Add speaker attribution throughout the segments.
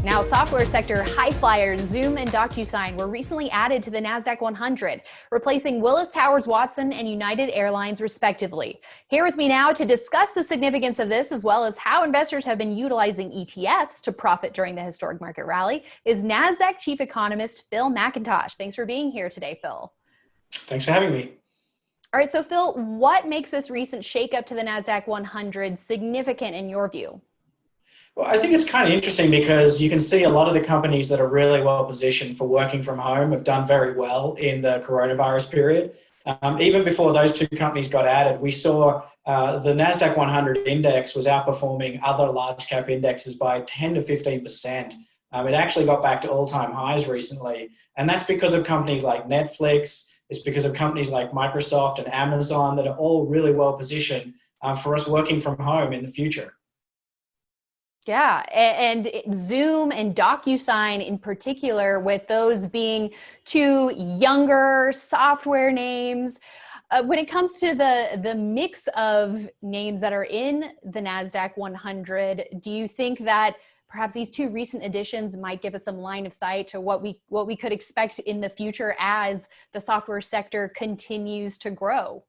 Speaker 1: Now, software sector high flyers Zoom and DocuSign were recently added to the Nasdaq 100, replacing Willis Towers Watson and United Airlines, respectively. Here with me now to discuss the significance of this, as well as how investors have been utilizing ETFs to profit during the historic market rally, is Nasdaq Chief Economist Phil Mackintosh. Thanks for being here today, Phil.
Speaker 2: Thanks for having me.
Speaker 1: All right, so Phil, what makes this recent shakeup to the Nasdaq 100 significant in your view?
Speaker 2: Well, I think it's kind of interesting because you can see a lot of the companies that are really well positioned for working from home have done very well in the coronavirus period. Even before those two companies got added, we saw the Nasdaq 100 index was outperforming other large cap indexes by 10 to 15%. It actually got back to all-time highs recently. And that's because of companies like Netflix. It's because of companies like Microsoft and Amazon that are all really well positioned for us working from home in the future.
Speaker 1: Yeah, and Zoom and DocuSign in particular, with those being two younger software names. When it comes to the mix of names that are in the Nasdaq 100, do you think that perhaps these two recent additions might give us some line of sight to what we could expect in the future as the software sector continues to grow?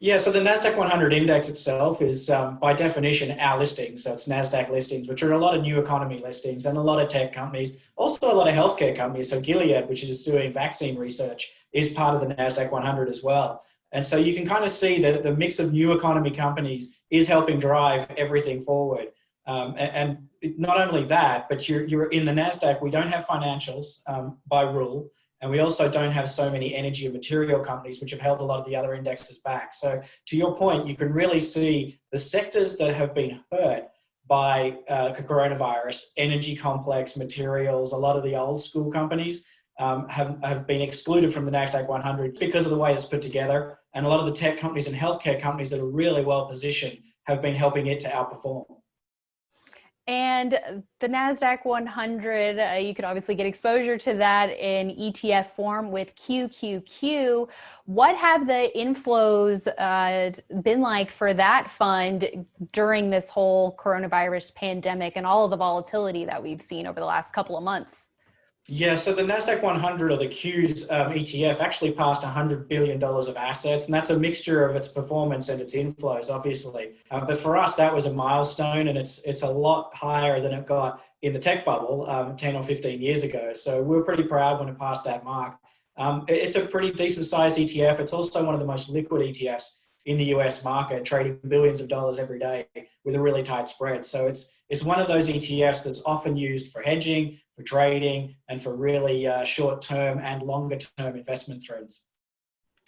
Speaker 2: Yeah, so the Nasdaq 100 index itself is, by definition, our listings. So it's Nasdaq listings, which are a lot of new economy listings and a lot of tech companies, also a lot of healthcare companies. So Gilead, which is doing vaccine research, is part of the Nasdaq 100 as well. And so you can kind of see that the mix of new economy companies is helping drive everything forward. And not only that, but you're in the Nasdaq, we don't have financials by rule. And we also don't have so many energy and material companies, which have held a lot of the other indexes back. So to your point, you can really see the sectors that have been hurt by coronavirus, energy complex, materials, a lot of the old school companies have been excluded from the Nasdaq 100 because of the way it's put together. And a lot of the tech companies and healthcare companies that are really well positioned have been helping it to outperform.
Speaker 1: And the NASDAQ 100, you could obviously get exposure to that in ETF form with QQQ. What have the inflows been like for that fund during this whole coronavirus pandemic and all of the volatility that we've seen over the last couple of months?
Speaker 2: Yeah, so the Nasdaq 100 or the Q's ETF actually passed $100 billion of assets, and that's a mixture of its performance and its inflows, obviously. But for us, that was a milestone, and it's a lot higher than it got in the tech bubble 10 or 15 years ago. So we were pretty proud when it passed that mark. It's a pretty decent-sized ETF. It's also one of the most liquid ETFs in the US market, trading billions of dollars every day with a really tight spread. So it's one of those ETFs that's often used for hedging, for trading, and for really short-term and longer-term investment threads.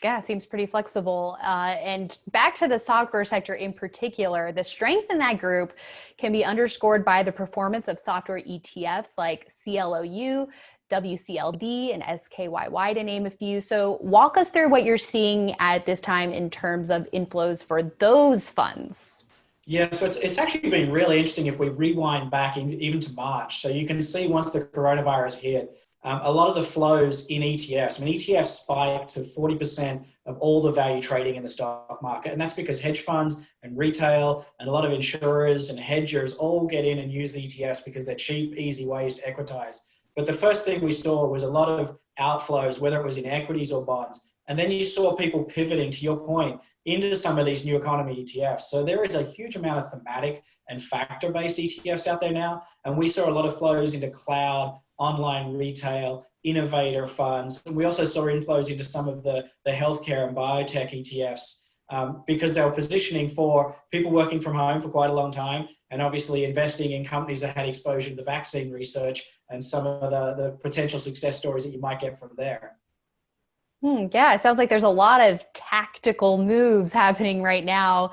Speaker 1: Yeah, seems pretty flexible. And back to the software sector in particular, the strength in that group can be underscored by the performance of software ETFs like CLOU, WCLD, and SKYY, to name a few. So walk us through what you're seeing at this time in terms of inflows for those funds.
Speaker 2: Yeah, so it's actually been really interesting if we rewind back even to March. So you can see once the coronavirus hit, a lot of the flows in ETFs. I mean, ETFs spiked to 40% of all the value trading in the stock market. And that's because hedge funds and retail and a lot of insurers and hedgers all get in and use the ETFs because they're cheap, easy ways to equitize. But the first thing we saw was a lot of outflows, whether it was in equities or bonds. And then you saw people pivoting, to your point, into some of these new economy ETFs. So there is a huge amount of thematic and factor-based ETFs out there now. And we saw a lot of flows into cloud, online retail, innovator funds. And we also saw inflows into some of the healthcare and biotech ETFs because they were positioning for people working from home for quite a long time and obviously investing in companies that had exposure to the vaccine research and some of the potential success stories that you might get from there.
Speaker 1: Yeah, it sounds like there's a lot of tactical moves happening right now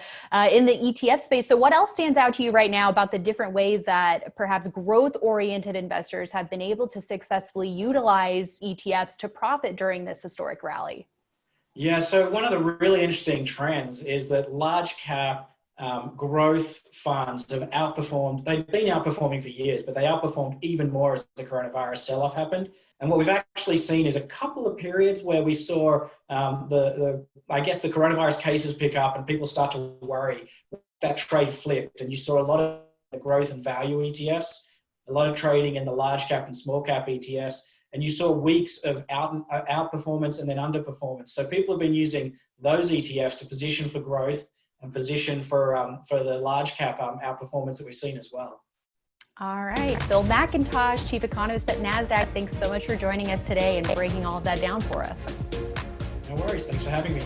Speaker 1: in the ETF space. So what else stands out to you right now about the different ways that perhaps growth-oriented investors have been able to successfully utilize ETFs to profit during this historic rally?
Speaker 2: Yeah, so one of the really interesting trends is that large cap growth funds have outperformed. They've been outperforming for years, but they outperformed even more as the coronavirus sell-off happened. And what we've actually seen is a couple of periods where we saw I guess the coronavirus cases pick up and people start to worry. That trade flipped, and you saw a lot of the growth and value ETFs a lot of trading in the large cap and small cap ETFs, and you saw weeks of outperformance and then underperformance. So people have been using those ETFs to position for growth and position for the large cap outperformance that we've seen as well.
Speaker 1: All right, Phil Mackintosh, Chief Economist at Nasdaq. Thanks so much for joining us today and breaking all of that down for us.
Speaker 2: No worries. Thanks for having me.